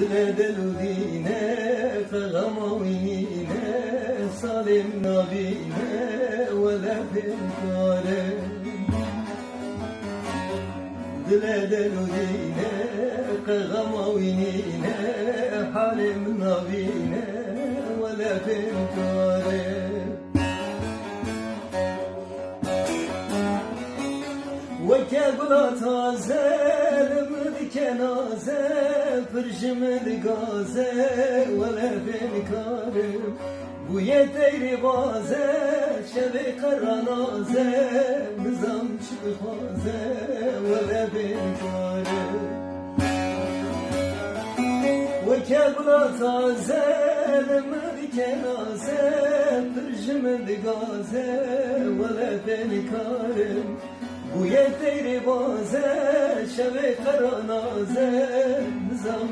Dile deludine fegamavine salim nabine ve lefenkare Dile deludine fegamavine halim nabine ve lefenkare وكبلا تازه لمد كنازه فرجم الغازه ولا بنكارم بويا ديري بازه شبي قرنازه نظام شبخازه ولا بنكارم وكبلا تازه لمد كنازه فرجم الغازه ولا بنكارم Bu yeteri bazen şeve karanazem nizam